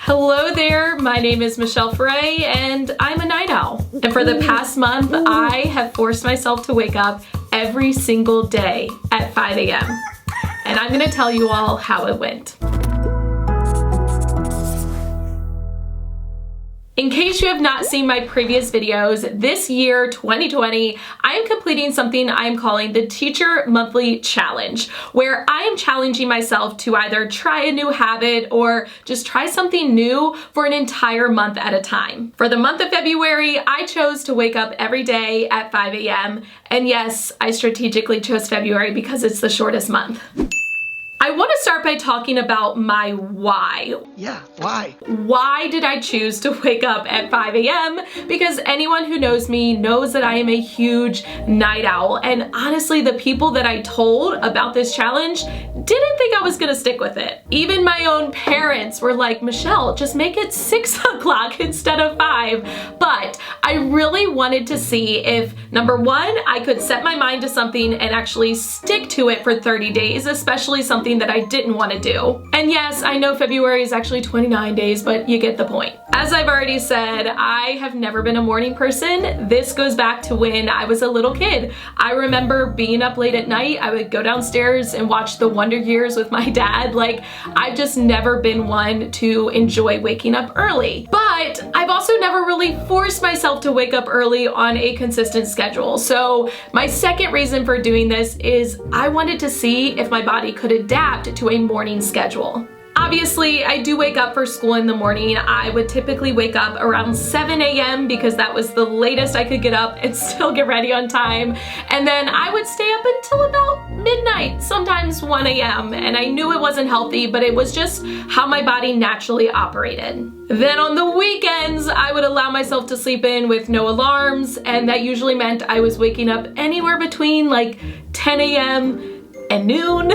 Hello there, my name is Michelle Ferré and I'm a night owl. And for the past month, I have forced myself to wake up every single day at 5 a.m. And I'm gonna tell you all how it went. In case you have not seen my previous videos, this year, 2020, I am completing something I am calling the Teacher Monthly Challenge, where I am challenging myself to either try a new habit or just try something new for an entire month at a time. For the month of February, I chose to wake up every day at 5 a.m. And yes, I strategically chose February because it's the shortest month. I want to start by talking about my why. Yeah, why? Why did I choose to wake up at 5 a.m.? Because anyone who knows me knows that I am a huge night owl. And honestly, the people that I told about this challenge didn't think I was gonna stick with it. Even my own parents were like, Michelle, just make it 6 o'clock instead of 5. But I really wanted to see if, number one, I could set my mind to something and actually stick to it for 30 days, especially something that I didn't want to do. And yes, I know February is actually 29 days, but you get the point. As I've already said, I have never been a morning person. This goes back to when I was a little kid. I remember being up late at night. I would go downstairs and watch the Wonder Years with my dad. Like, I've just never been one to enjoy waking up early. But I've also never really forced myself to wake up early on a consistent schedule. So my second reason for doing this is I wanted to see if my body could adapt to a morning schedule. Obviously, I do wake up for school in the morning. I would typically wake up around 7 a.m. because that was the latest I could get up and still get ready on time. And then I would stay up until about midnight, sometimes 1 a.m. And I knew it wasn't healthy, but it was just how my body naturally operated. Then on the weekends, I would allow myself to sleep in with no alarms, and that usually meant I was waking up anywhere between like 10 a.m. and noon.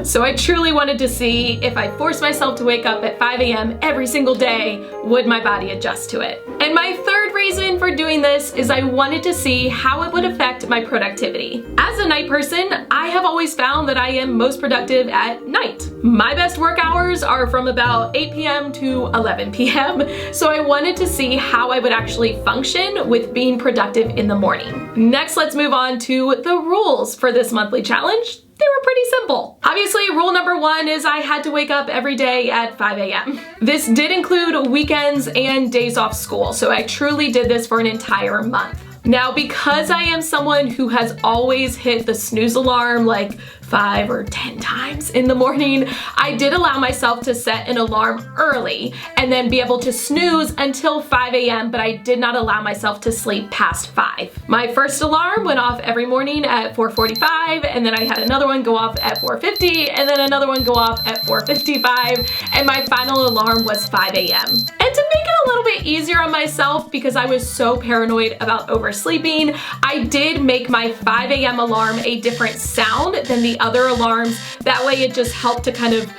So I truly wanted to see if I forced myself to wake up at 5 a.m. every single day, would my body adjust to it? And my third reason for doing this is I wanted to see how it would affect my productivity. As a night person, I have always found that I am most productive at night. My best work hours are from about 8 p.m. to 11 p.m. So I wanted to see how I would actually function with being productive in the morning. Next, let's move on to the rules for this monthly challenge. They were pretty simple. Obviously, rule number one is I had to wake up every day at 5 a.m. This did include weekends and days off school, so I truly did this for an entire month. Now, because I am someone who has always hit the snooze alarm like 5 or 10 times in the morning, I did allow myself to set an alarm early and then be able to snooze until 5 a.m., but I did not allow myself to sleep past 5. My first alarm went off every morning at 4:45, and then I had another one go off at 4:50, and then another one go off at 4:55, and my final alarm was 5 a.m. And to make it a little bit easier on myself, because I was so paranoid about oversleeping, I did make my 5 a.m. alarm a different sound than the other alarms. That way it just helped to kind of,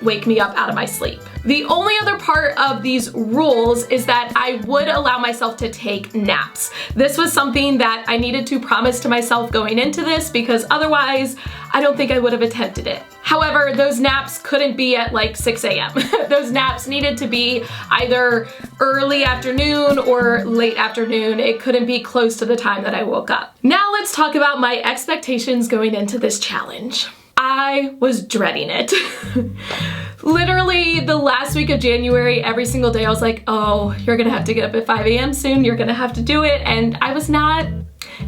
wake me up out of my sleep. The only other part of these rules is that I would allow myself to take naps. This was something that I needed to promise to myself going into this, because otherwise I don't think I would have attempted it. However, those naps couldn't be at like 6 a.m. Those naps needed to be either early afternoon or late afternoon. It couldn't be close to the time that I woke up. Now let's talk about my expectations going into this challenge. I was dreading it. Literally the last week of January, every single day I was like, oh, you're gonna have to get up at 5 a.m. soon, you're gonna have to do it, and I was not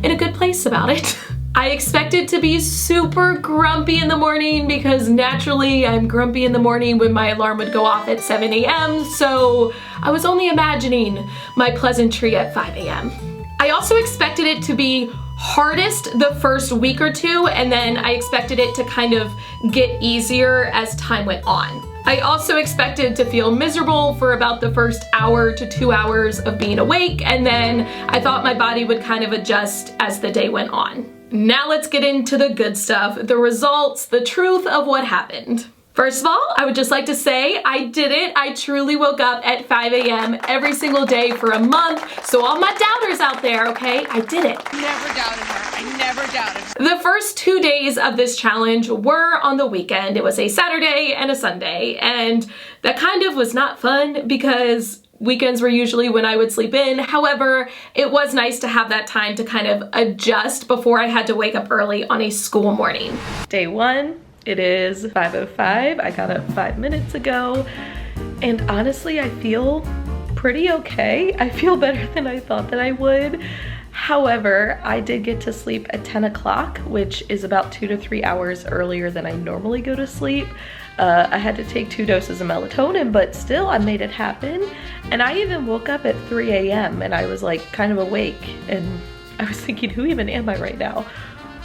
in a good place about it. I expected to be super grumpy in the morning because naturally I'm grumpy in the morning when my alarm would go off at 7 a.m. So I was only imagining my pleasantry at 5 a.m. I also expected it to be hardest the first week or two, and then I expected it to kind of get easier as time went on. I also expected to feel miserable for about the first hour to 2 hours of being awake, and then I thought my body would kind of adjust as the day went on. Now let's get into the good stuff, the results, the truth of what happened. First of all, I would just like to say I did it. I truly woke up at 5 a.m. every single day for a month. So all my doubters out there, okay, I did it. Never doubted her. I never doubted her. The first 2 days of this challenge were on the weekend. It was a Saturday and a Sunday, and that kind of was not fun because weekends were usually when I would sleep in. However, it was nice to have that time to kind of adjust before I had to wake up early on a school morning. Day one. It is 5:05. I got up 5 minutes ago, and honestly, I feel pretty okay. I feel better than I thought that I would. However, I did get to sleep at 10 o'clock, which is about 2 to 3 hours earlier than I normally go to sleep. I had to take 2 doses of melatonin, but still I made it happen. And I even woke up at 3 a.m. and I was like kind of awake, and I was thinking, who even am I right now?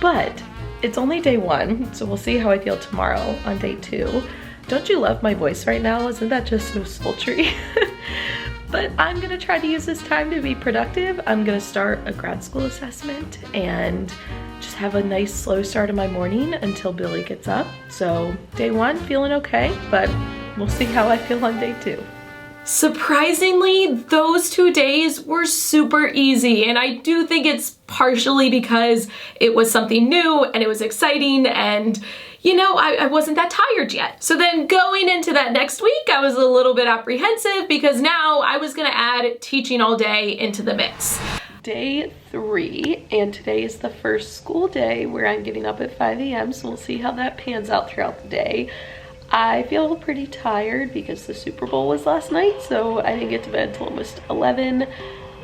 But it's only day one, so we'll see how I feel tomorrow on day 2. Don't you love my voice right now? Isn't that just so sultry? But I'm gonna try to use this time to be productive. I'm gonna start a grad school assessment and just have a nice slow start of my morning until Billy gets up. So day 1, feeling okay, but we'll see how I feel on day 2. Surprisingly, those 2 days were super easy, and I do think it's partially because it was something new and it was exciting, and you know, I wasn't that tired yet. So then going into that next week, I was a little bit apprehensive because now I was gonna add teaching all day into the mix. Day 3, and today is the first school day where I'm getting up at 5 a.m. so we'll see how that pans out throughout the day. I feel pretty tired because the Super Bowl was last night, so I didn't get to bed until almost 11.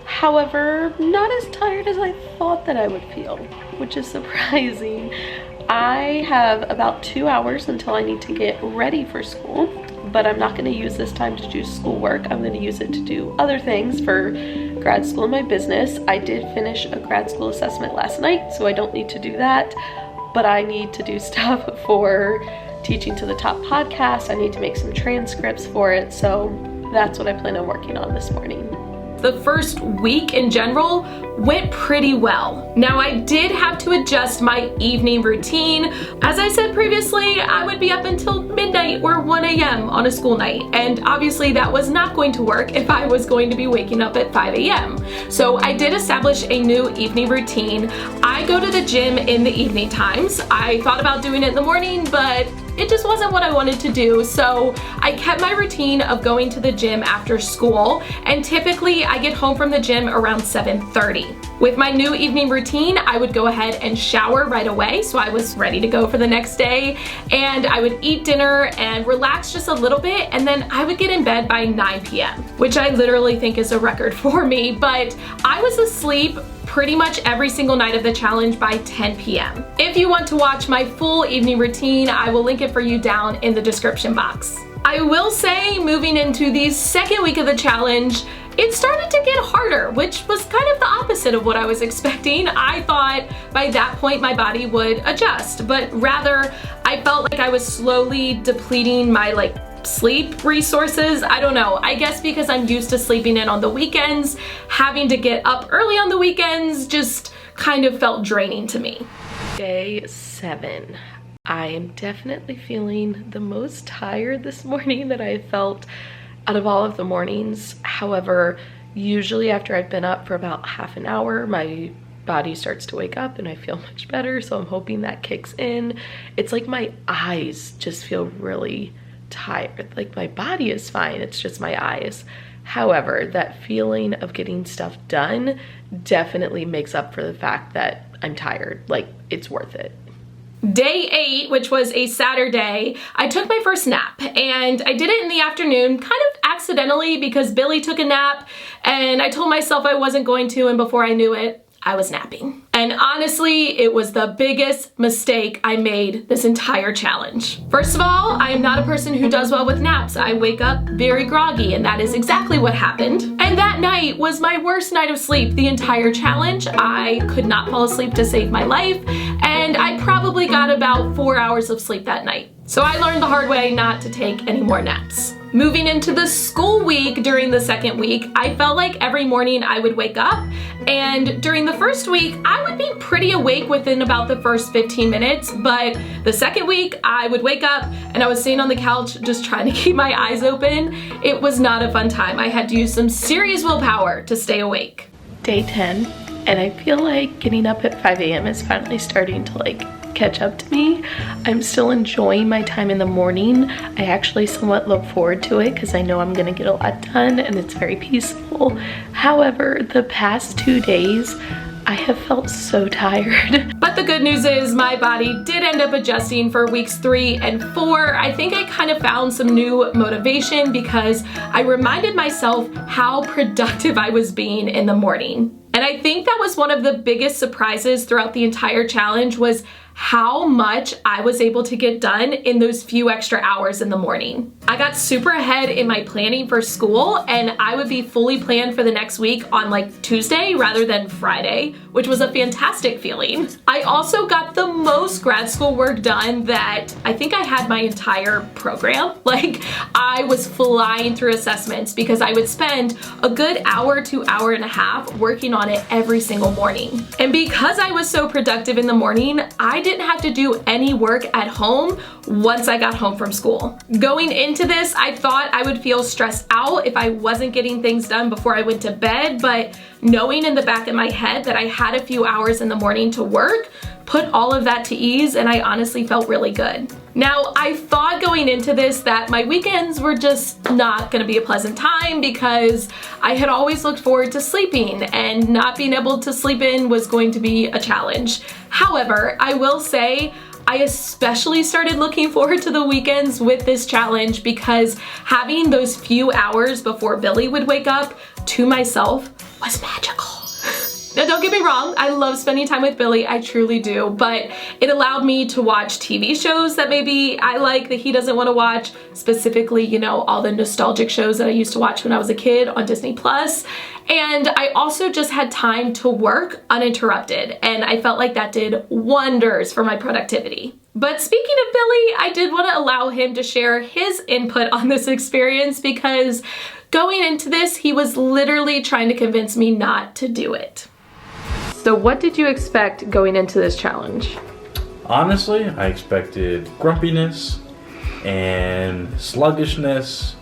However, not as tired as I thought that I would feel, which is surprising. I have about 2 hours until I need to get ready for school, but I'm not going to use this time to do schoolwork. I'm going to use it to do other things for grad school and my business. I did finish a grad school assessment last night, so I don't need to do that, but I need to do stuff for Teaching to the Top podcast. I need to make some transcripts for it, so that's what I plan on working on this morning. The first week in general went pretty well. Now I did have to adjust my evening routine. As I said previously, I would be up until midnight or 1 a.m. on a school night, and obviously that was not going to work if I was going to be waking up at 5 a.m. So I did establish a new evening routine. I go to the gym in the evening times. I thought about doing it in the morning, but it just wasn't what I wanted to do, so I kept my routine of going to the gym after school, and typically I get home from the gym around 7:30. With my new evening routine, I would go ahead and shower right away, so I was ready to go for the next day, and I would eat dinner and relax just a little bit, and then I would get in bed by 9 p.m., which I literally think is a record for me, but I was asleep pretty much every single night of the challenge by 10 p.m. If you want to watch my full evening routine, I will link it for you down in the description box. I will say, moving into the second week of the challenge, it started to get harder, which was kind of the opposite of what I was expecting. I thought by that point my body would adjust, but rather I felt like I was slowly depleting my sleep resources. I don't know, I guess because I'm used to sleeping in on the weekends, having to get up early on the weekends just kind of felt draining to me. Day 7. I am definitely feeling the most tired this morning that I felt out of all of the mornings. However, usually after I've been up for about half an hour, my body starts to wake up and I feel much better, so I'm hoping that kicks in. It's like my eyes just feel really tired. Like my body is fine, it's just my eyes. However, that feeling of getting stuff done definitely makes up for the fact that I'm tired. Like, it's worth it. Day 8, which was a Saturday, I took my first nap, and I did it in the afternoon kind of accidentally because Billy took a nap and I told myself I wasn't going to, and before I knew it, I was napping. And honestly, it was the biggest mistake I made this entire challenge. First of all, I am not a person who does well with naps. I wake up very groggy, and that is exactly what happened. And that night was my worst night of sleep the entire challenge. I could not fall asleep to save my life, and I probably got about 4 hours of sleep that night. So I learned the hard way not to take any more naps. Moving into the school week during the second week, I felt like every morning I would wake up, and during the first week, I would be pretty awake within about the first 15 minutes, but the second week, I would wake up and I was sitting on the couch just trying to keep my eyes open. It was not a fun time. I had to use some serious willpower to stay awake. Day 10, and I feel like getting up at 5 a.m. is finally starting to catch up to me. I'm still enjoying my time in the morning. I actually somewhat look forward to it because I know I'm gonna get a lot done and it's very peaceful. However, the past 2 days, I have felt so tired. But the good news is my body did end up adjusting for weeks 3 and 4. I think I kind of found some new motivation because I reminded myself how productive I was being in the morning. And I think that was one of the biggest surprises throughout the entire challenge was how much I was able to get done in those few extra hours in the morning. I got super ahead in my planning for school, and I would be fully planned for the next week on Tuesday rather than Friday, which was a fantastic feeling. I also got the most grad school work done that I think I had my entire program. I was flying through assessments because I would spend a good hour to hour and a half working on it every single morning. And because I was so productive in the morning, I didn't have to do any work at home once I got home from school. Going into this, I thought I would feel stressed out if I wasn't getting things done before I went to bed, but knowing in the back of my head that I had a few hours in the morning to work put all of that to ease, and I honestly felt really good. Now, I thought going into this that my weekends were just not gonna be a pleasant time because I had always looked forward to sleeping, and not being able to sleep in was going to be a challenge. However, I will say I especially started looking forward to the weekends with this challenge because having those few hours before Billy would wake up to myself was magical. Now, don't get me wrong, I love spending time with Billy, I truly do, but it allowed me to watch TV shows that maybe I like that he doesn't want to watch, specifically, all the nostalgic shows that I used to watch when I was a kid on Disney+. And I also just had time to work uninterrupted, and I felt like that did wonders for my productivity. But speaking of Billy, I did want to allow him to share his input on this experience because going into this, he was literally trying to convince me not to do it. So what did you expect going into this challenge? Honestly, I expected grumpiness and sluggishness,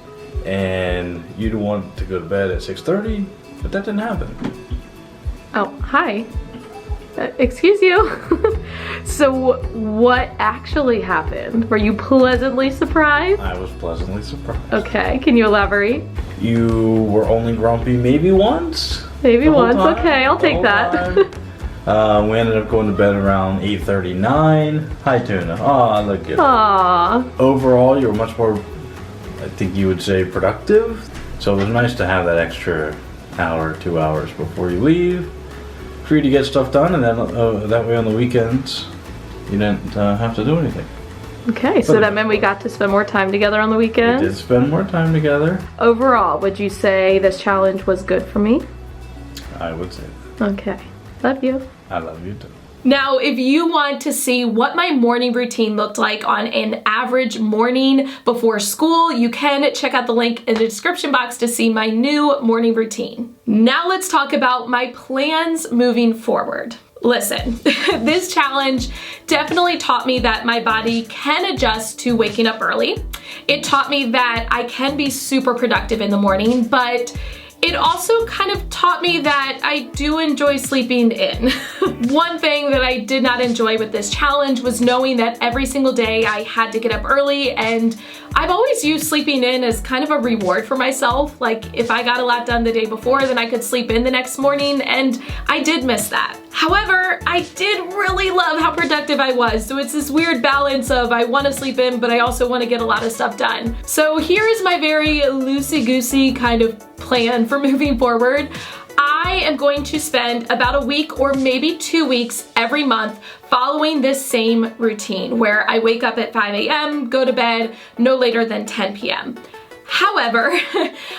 and you'd want to go to bed at 6:30, but that didn't happen. Oh, hi. Excuse you. So what actually happened? Were you pleasantly surprised? I was pleasantly surprised. Okay, can you elaborate? You were only grumpy maybe once. Maybe once, okay, I'll take that. We ended up going to bed around 8:39. Hi, Tuna. Oh, look good. Aww. Overall, you were much more, I think you would say, productive. So it was nice to have that extra hour, 2 hours before you leave for you to get stuff done, and then that way on the weekends, you didn't have to do anything. Okay, so that meant we got to spend more time together on the weekends? We did spend more time together. Overall, would you say this challenge was good for me? I would say that. Okay, love you. I love you too. Now, if you want to see what my morning routine looked like on an average morning before school, you can check out the link in the description box to see my new morning routine. Now let's talk about my plans moving forward. Listen, this challenge definitely taught me that my body can adjust to waking up early. It taught me that I can be super productive in the morning, but it also kind of taught me that I do enjoy sleeping in. One thing that I did not enjoy with this challenge was knowing that every single day I had to get up early, and I've always used sleeping in as kind of a reward for myself. Like if I got a lot done the day before, then I could sleep in the next morning, and I did miss that. However, I did really love how productive I was, so it's this weird balance of I want to sleep in, but I also want to get a lot of stuff done. So here is my very loosey-goosey kind of plan for moving forward. I am going to spend about a week or maybe 2 weeks every month following this same routine where I wake up at 5 a.m., go to bed no later than 10 p.m. However,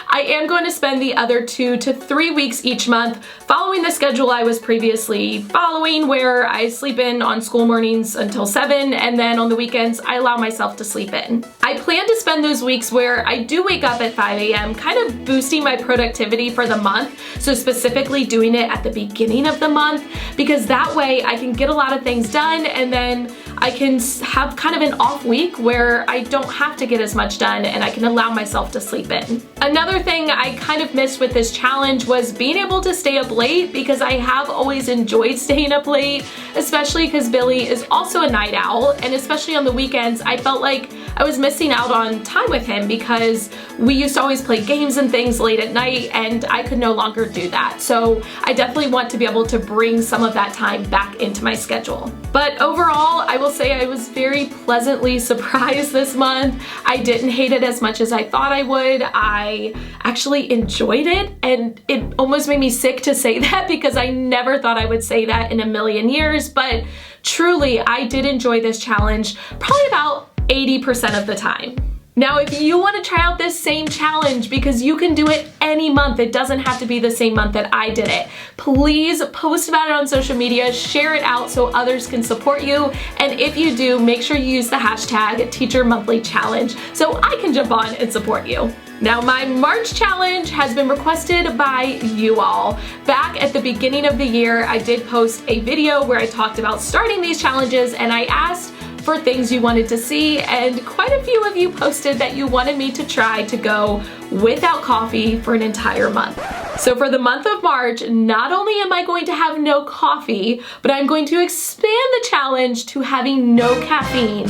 I am going to spend the other 2 to 3 weeks each month following the schedule I was previously following, where I sleep in on school mornings until 7, and then on the weekends I allow myself to sleep in. I plan to spend those weeks where I do wake up at 5 a.m., kind of boosting my productivity for the month, so specifically doing it at the beginning of the month, because that way I can get a lot of things done, and then I can have kind of an off week where I don't have to get as much done and I can allow myself to sleep in. Another thing I kind of missed with this challenge was being able to stay up late, because I have always enjoyed staying up late, especially because Billy is also a night owl, and especially on the weekends I felt like I was missing out on time with him because we used to always play games and things late at night and I could no longer do that. So I definitely want to be able to bring some of that time back into my schedule. But overall, I will say I was very pleasantly surprised this month. I didn't hate it as much as I thought I would. I actually enjoyed it, and it almost made me sick to say that because I never thought I would say that in a million years, but truly I did enjoy this challenge probably about 80% of the time. Now, if you want to try out this same challenge, because you can do it any month, it doesn't have to be the same month that I did it, please post about it on social media, share it out so others can support you, and if you do, make sure you use the hashtag #TeacherMonthlyChallenge so I can jump on and support you. Now, my March challenge has been requested by you all. Back at the beginning of the year, I did post a video where I talked about starting these challenges, and I asked for things you wanted to see, and quite a few of you posted that you wanted me to try to go without coffee for an entire month. So for the month of March, not only am I going to have no coffee, but I'm going to expand the challenge to having no caffeine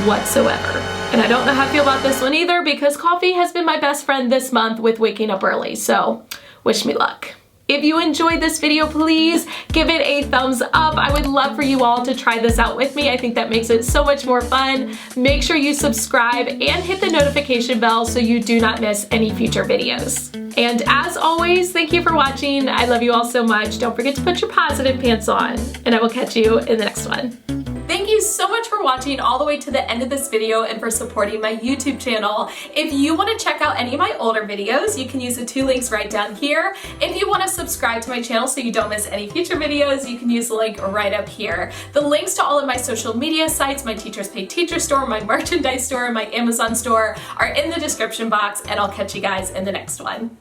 whatsoever. And I don't know how I feel about this one either, because coffee has been my best friend this month with waking up early, so wish me luck. If you enjoyed this video, please give it a thumbs up. I would love for you all to try this out with me. I think that makes it so much more fun. Make sure you subscribe and hit the notification bell so you do not miss any future videos. And as always, thank you for watching. I love you all so much. Don't forget to put your positive pants on, and I will catch you in the next one. Thank you so much for watching all the way to the end of this video and for supporting my YouTube channel. If you want to check out any of my older videos, you can use the 2 links right down here. If you want to subscribe to my channel so you don't miss any future videos, you can use the link right up here. The links to all of my social media sites, my Teachers Pay Teacher store, my merchandise store, and my Amazon store are in the description box, and I'll catch you guys in the next one.